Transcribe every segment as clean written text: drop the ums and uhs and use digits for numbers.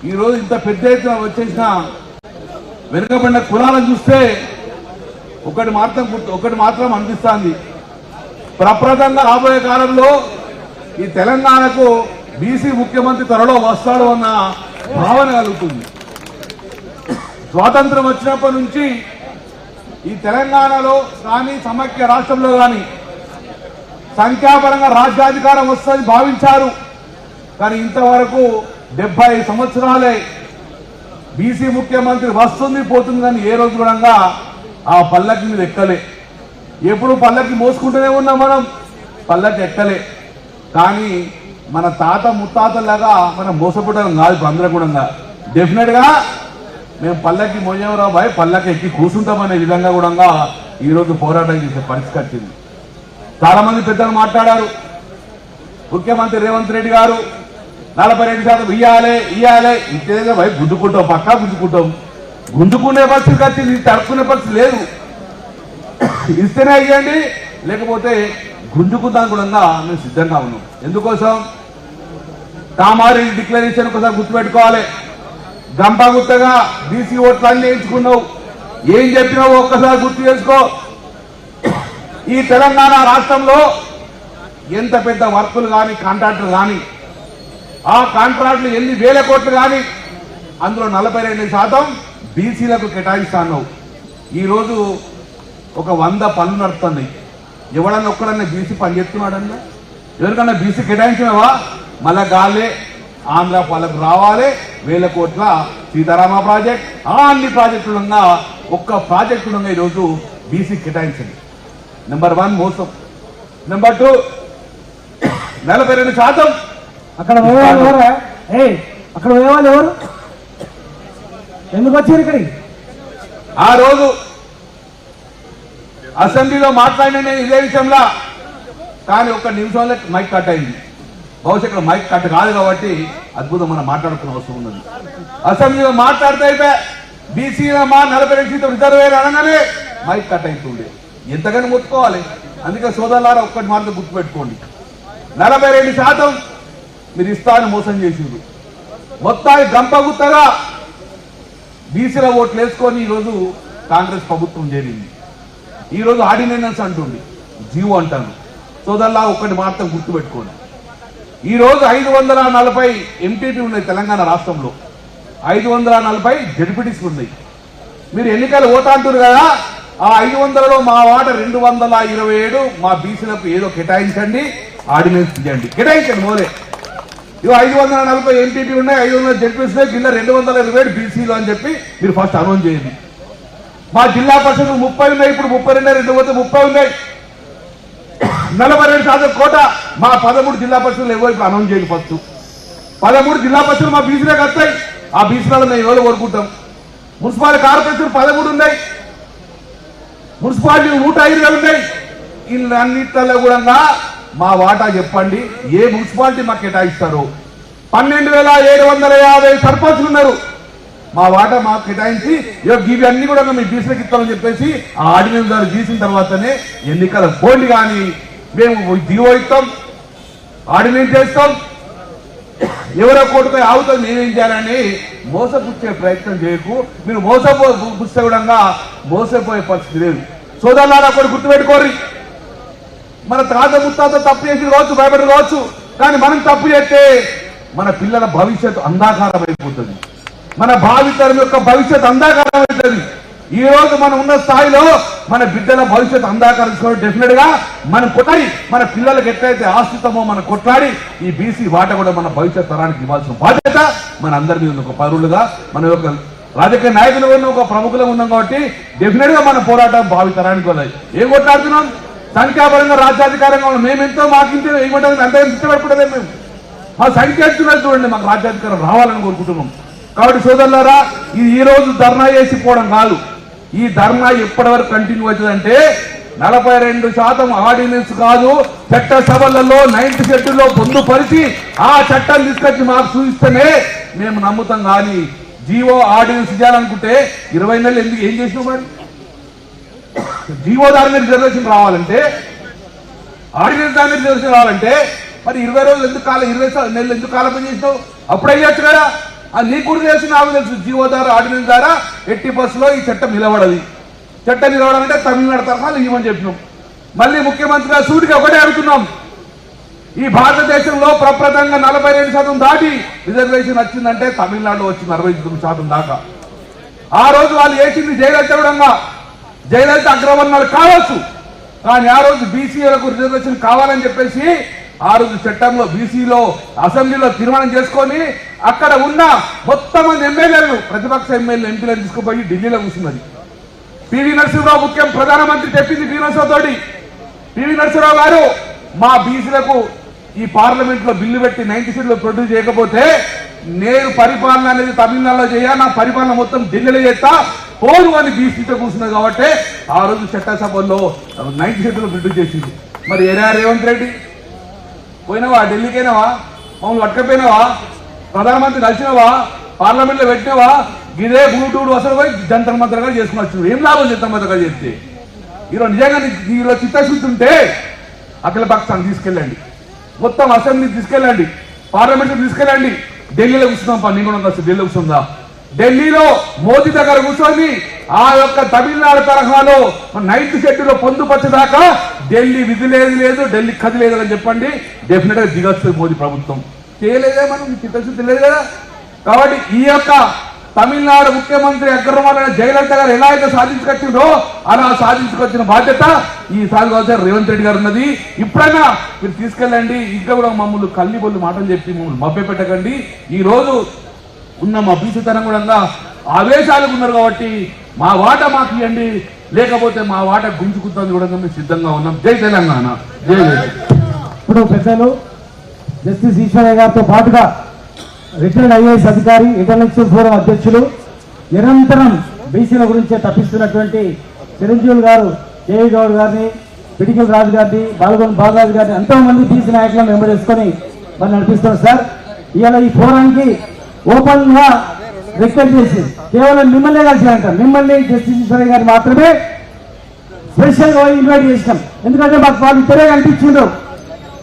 ఈరోజు ఇంత పెద్ద ఎత్తున వచ్చేసిన వెనుకబడిన కులాలను చూస్తే ఒకటి మాత్రం అనిపిస్తుంది. ప్రప్రదంగా రాబోయే కాలంలో ఈ తెలంగాణకు బీసీ ముఖ్యమంత్రి త్వరలో వస్తాడు అన్న భావన కలుగుతుంది. స్వాతంత్రం వచ్చినప్పటి నుంచి ఈ తెలంగాణలో కానీ సమైక్య రాష్ట్రంలో కానీ సంఖ్యాపరంగా రాజ్యాధికారం వస్తుందని భావించారు. కానీ ఇంతవరకు 70 సంవత్సరాలే బీసీ ముఖ్యమంత్రి వస్తుంది పోతుంది కానీ ఏ రోజు కూడా ఆ పల్లకి మీద ఎక్కలే. ఎప్పుడు పల్లకి మోసుకుంటూనే ఉన్నాం, మనం పల్లకి ఎక్కలే. కానీ మన తాత ముత్తాతలాగా మనం మోసపోవడం కాదు. అందరూ కూడా డెఫినెట్ గా మేము పల్లకి మోయేవరావు బాయ్ పల్లకి ఎక్కి కూర్చుంటామనే విధంగా కూడా ఈరోజు పోరాటం చేసే పరిస్థితి వచ్చింది. చాలా మంది పెద్దలు మాట్లాడారు. ముఖ్యమంత్రి రేవంత్ రెడ్డి గారు 42% ఇయ్యాలే ఇంతేగా భయ గుంజుకుంటాం, పక్కా గుంజుకుంటాం. గుంజుకునే పరిస్థితికి వచ్చింది, తడుపుకునే పరిస్థితి లేదు. ఇస్తేనే ఇవ్వండి, లేకపోతే గుంజుకుందాం కూడా మేము సిద్ధంగా ఉన్నాం. ఎందుకోసం కామారెడ్డి డిక్లరేషన్ ఒకసారి గుర్తుపెట్టుకోవాలి. గంపగుత్తగా బీసీ ఓట్లు అన్ని వేయించుకున్నావు. ఏం చెప్పినావు ఒక్కసారి గుర్తు చేసుకో. ఈ తెలంగాణ రాష్ట్రంలో ఎంత పెద్ద వర్కులు కానీ కాంట్రాక్టులు కానీ ఆ కాంట్రాక్టులు ఎన్ని వేల కోట్లు కానీ అందులో 42% బీసీలకు కేటాయిస్తాను. ఈరోజు ఒక 100 పనులు నడుస్తున్నాయి. ఎవడన్నా ఒక్కడన్నా బీసీ పని చేస్తున్నాడన్నా? ఎవరికన్నా బీసీ కేటాయించినవా? మళ్ళా గాలే ఆంధ్ర పాలకు రావాలి. 1000 కోట్ల సీతారామ ప్రాజెక్ట్, అన్ని ప్రాజెక్టులుగా ఒక్క ప్రాజెక్టులుగా ఈరోజు బీసీ కేటాయించింది. నెంబర్ 1 మోసం. నెంబర్ 2 42%. అక్కడ పోయేవాళ్ళు ఎవరు? ఎందుకు వచ్చారు ఇక్కడికి? ఆ రోజు అసెంబ్లీలో మాట్లాడిన నేను ఇదే విషయంలో, కానీ ఒక్క నిమిషంలో మైక్ కట్ అయింది. బహుశా ఇక్కడ మైక్ కట్ కాదు కాబట్టి అద్భుతం మనం మాట్లాడుకున్న అవసరం ఉన్నది. అసెంబ్లీలో మాట్లాడితే అయితే బీసీలో మా 42% రిజర్వేర్ అనగానే మైక్ కట్ అవుతుండే. ఎంతగానో మొత్తుకోవాలి. అందుకే సోదరులారా ఒక్కటి మాత్రం గుర్తుపెట్టుకోండి, 42% మీరు ఇస్తారని మోసం చేసిండ్రు. మొత్తాన్ని గంపగుత్తగా బీసీల ఓట్లు వేసుకొని ఈరోజు కాంగ్రెస్ ప్రభుత్వం చేరింది. ఈరోజు ఆర్డినెన్స్ అంటుంది, జీవో అంటాను. సోదరులా ఒక్కటి మాత్రం గుర్తుపెట్టుకోండి, ఈరోజు 540 ఎంపీపీ ఉన్నాయి తెలంగాణ రాష్ట్రంలో, 540 జడ్పీటీసీలు ఉన్నాయి. మీరు ఎన్నికలు ఓటా అంటున్నారు కదా, ఆ 500లో మా వాట 227 మా బీసీలకు ఏదో కేటాయించండి, ఆర్డినెన్స్ ఇవ్వండి, కేటాయించండి మోలే. ఇవి 540 ఎంపీపీ ఉన్నాయి, 500 జడ్పీటీసీ కింద 227 బీసీలు అని చెప్పి మీరు ఫస్ట్ అనౌన్స్ చేయండి. మా జిల్లా పరిషత్లు 30 ఉన్నాయి, ఇప్పుడు 32 2 30 ఉన్నాయి. 42% కోట మా 13 జిల్లా పరిషత్లు ఎవరు ఇప్పుడు అనౌన్స్ చేయండి. ఫస్ట్ 13 జిల్లా పరిషత్లు మా బీసీలకు వస్తాయి. ఆ బీసీలలో మేము ఎవరు కోరుకుంటాం. మున్సిపాలిటీ కార్పొరేషన్ 13 ఉన్నాయి, మున్సిపాలిటీ 105 ఉన్నాయి. ఇన్నిట్లలో కూడా మా వాటా చెప్పండి. ఏ మున్సిపాలిటీ మాకు కేటాయిస్తారు? 12,750 సర్పంచ్లు ఉన్నారు. మా వాటా మాకు కేటాయించి ఇవి అన్ని కూడా మీ బీసీలకు ఇస్తామని చెప్పేసి ఆ ఆర్డినెన్స్ దాన్ని తీసిన తర్వాతనే ఎన్నికల పోండి. కానీ మేము జీవో ఇస్తాం, ఆర్డినెన్స్ చేస్తాం, ఎవరో కోటుపై ఆవుతో మేమేం చేయాలని మోసపుచ్చే ప్రయత్నం చేయకు. మీరు మోసపుస్తే కూడా మోసపోయే పరిస్థితి లేదు. సోదరులారా ఒకటి గుర్తుపెట్టుకోరు, మన తాత ముత్తాత తప్పు చేసి కావచ్చు, భయపడి కావచ్చు, కానీ మనం తప్పు చేస్తే మన పిల్లల భవిష్యత్తు అంధాకారం అయిపోతుంది. మన భావితరం యొక్క భవిష్యత్తు అంధాకారం అవుతుంది. ఈ రోజు మనం ఉన్న స్థాయిలో మన బిడ్డల భవిష్యత్తు అంధాకారం డెఫినెట్ గా మనం కొట్లాడి మన పిల్లలకు ఎట్లయితే ఆశ్రితమో మనం కొట్లాడి ఈ బీసీ వాట కూడా మన భవిష్యత్ తరానికి ఇవ్వాల్సిన బాధ్యత మన అందరి మీద ఒక పౌరులుగా, మన యొక్క రాజకీయ నాయకులు ఉన్న ఒక ప్రముఖులు ఉన్నాం కాబట్టి డెఫినెట్ గా మన పోరాటం భావి తరానికి వస్తాయి. ఏం కొట్లాడుతున్నాం? సంఖ్యాపరంగా రాజ్యాధికారంగా ఉన్నాం. మేమెంతో మాకింటే ఏమంటారు అంత ఇష్టపడకూడదే. మేము మా సంఖ్య ఎత్తున్నది చూడండి, మాకు రాజ్యాధికారం రావాలని కోరుకుంటున్నాం. కాబట్టి సోదరులారా, ఇది ఈ రోజు ధర్నా చేసిపోవడం కాదు. ఈ ధర్నా ఎప్పటి వరకు కంటిన్యూ అవుతుందంటే 42% ఆర్డినెన్స్ కాదు, చట్టసభలలో 9th షెడ్యూల్లో పొందుపరిచి ఆ చట్టాన్ని తీసుకొచ్చి మాకు చూపిస్తేనే మేము నమ్ముతాం. కానీ జీవో ఆర్డినెన్స్ చేయాలనుకుంటే 20 నెలలు ఎందుకు ఏం చేసినావు? మరి జీవో దాని మీద రిజర్వేషన్ రావాలంటే, ఆర్డినెన్స్ దాని మీద రిజర్వేషన్ రావాలంటే మరి 20 రోజులు ఎందుకు 20 నెలలు ఎందుకు కాలం పని చేసినావు? అప్పుడు అయ్యొచ్చు కదా. అది నీకు కూడా తెలుసు, నాకు తెలుసు. జీవో ద్వారా ఆర్డినెన్స్ ద్వారా ఎట్టి బస్సులో ఈ చట్టం నిలబడది. చట్టం నిలబడాలంటే తమిళనాడు తరహాలు ఇవ్వమని చెప్పినాం. మళ్ళీ ముఖ్యమంత్రిగా సూటిగా ఒకటే అడుగుతున్నాం, ఈ భారతదేశంలో ప్రప్రదంగా 42% దాటి రిజర్వేషన్ వచ్చిందంటే తమిళనాడులో వచ్చింది 69% దాకా. ఆ రోజు వాళ్ళు వేసింది జయలలిత విధంగా, జయలలిత అగ్రవర్ణాలు కావచ్చు, కానీ ఆ రోజు బీసీలకు రిజర్వేషన్ కావాలని చెప్పేసి ఆ రోజు చట్టంలో బీసీలో అసెంబ్లీలో తీర్మానం చేసుకొని అక్కడ ఉన్న మొత్తం మంది ఎమ్మెల్యేలు, ప్రతిపక్ష ఎమ్మెల్యేలు, ఎంపీలను తీసుకుపోయి ఢిల్లీలో కూర్చున్నది. పివి నరసింహరావు ముఖ్యం ప్రధానమంత్రి చెప్పింది పివి నరసింహరావు తోటి. పివి నరసింహరావు గారు మా బీసీలకు ఈ పార్లమెంట్ లో బిల్లు పెట్టి 90 సీట్లు ప్రొడ్యూస్ చేయకపోతే నేను పరిపాలన అనేది తమిళనాడులో చేయ, నా పరిపాలన మొత్తం ఢిల్లీలో చేస్తా పోరు అని బీసీతో కూర్చున్నది. కాబట్టి ఆ రోజు చట్టసభల్లో 90 సీట్లు ప్రొడ్యూస్ చేసింది. మరి ఏరా రేవంత్ రెడ్డి పోయినావా? ఢిల్లీకైనావా? మమ్మల్ని పట్టుకపోయినావా? ప్రధానమంత్రి కలిసినావా? పార్లమెంట్ లో పెట్టినావా? ఇదే బ్లూటూత్ అసలు పోయి జంతర్ మంత్రంగా చేసుకుని వచ్చి ఏం లాభం జంతర్ మంత్రంగా చేస్తే? ఈరోజు నిజంగా నీలో చిత్తశుద్ధి ఉంటే అఖిల పక్షాన్ని తీసుకెళ్ళండి, మొత్తం అసెంబ్లీ తీసుకెళ్ళండి, పార్లమెంట్ తీసుకెళ్ళండి. ఢిల్లీలో కూర్చున్నాం, నేను కూడా ఢిల్లీలో కూర్చుందా? ఢిల్లీలో మోదీ దగ్గర కూర్చొని ఆ యొక్క తమిళనాడు తరహాలో 9th షెడ్యూల్లో పొందుపరిచేదాకా ఢిల్లీ విధి లేదు, ఢిల్లీ కది లేదు అని చెప్పండి. డెఫినెట్ గా దిగొస్తుంది మోదీ ప్రభుత్వం. చేయలేదా? మనం చిత్తశుద్ధి లేదు కదా. కాబట్టి ఈ యొక్క తమిళనాడు ముఖ్యమంత్రి అగ్రవర్ణ జయలలిత గారు ఎలా అయితే సాధించుకొచ్చిందో అలా సాధించుకొచ్చిన బాధ్యత ఈ సాధించాల్సిన రేవంత్ రెడ్డి గారు ఉన్నది. ఇప్పుడైనా మీరు తీసుకెళ్ళండి. ఇంకా కూడా మమ్మల్ని కల్లిబొల్లి మాటలు చెప్పి మమ్మల్ని మభ్య పెట్టకండి. ఈ రోజు ఉన్న మా బీసీ తరం కూడా ఆవేశాలకు ఉన్నారు కాబట్టి మా వాట మాకు ఇవ్వండి, లేకపోతే మా వాట గుంజుకుంటుంది కూడా మేము సిద్ధంగా ఉన్నాం. జై తెలంగాణ, జై జై. ఇప్పుడు పెద్దలు జస్టిస్ ఈశ్వరయ్య గారితో పాటుగా రిటైర్డ్ ఐఏఎస్ అధికారి, ఇంటర్నేషనల్ ఫోరం అధ్యక్షులు, నిరంతరం బీసీల గురించే తప్పిస్తున్నటువంటి చిరంజీవులు గారు, కేవీ గౌడ్ గారిని, పిడికిల రాజు గారిని, బాలగొండ బాలరాజు గారిని ఎంతో మంది బీసీ నాయకులను వెంబడేసుకొని మరి నడిపిస్తున్నారు సార్. ఇవాళ ఈ ఫోరానికి ఓపెన్ గా రిక్వెస్ట్ చేసి కేవలం మిమ్మల్ని కలిసి అంటారు, మిమ్మల్ని జస్టిస్ ఈశ్వరయ్య గారు మాత్రమే స్పెషల్ గా ఇన్వైట్ చేసినాం. ఎందుకంటే మాకు వాళ్ళు ఇద్దరే కనిపించిండ్రు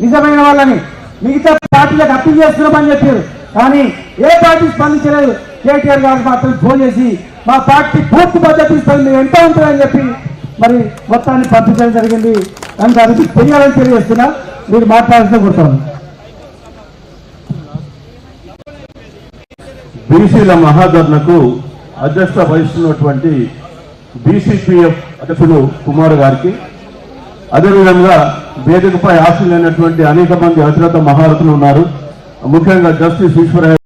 నిజమైన వాళ్ళని, మిగతా పార్టీలకు అప్పీల్ చేస్తున్నామని చెప్పారు. కానీ ఏ పార్టీ స్పందించలేదు. కేటీఆర్ గారు మాత్రం ఫోన్ చేసి మా పార్టీ పూర్తి పద్ధతి ఇస్తుంది, ఎంత ఉంటుందని చెప్పి మరి మొత్తాన్ని పంపించడం జరిగింది. కనుక అది తెలియాలని తెలియజేస్తున్నా. మీరు మాట్లాడాల్సిన కోరుతాను. బీసీల మహాధర్నకు అధ్యక్షత వహిస్తున్నటువంటి బీసీపీఎఫ్ అధ్యక్షుడు కుమార్ గారికి, అదేవిధంగా వేదికపై ఆశీలైనటువంటి అనేక మంది అతిరథ మహారథులు ఉన్నారు. ముఖ్యంగా జస్టిస్ ఈశ్వరయ్య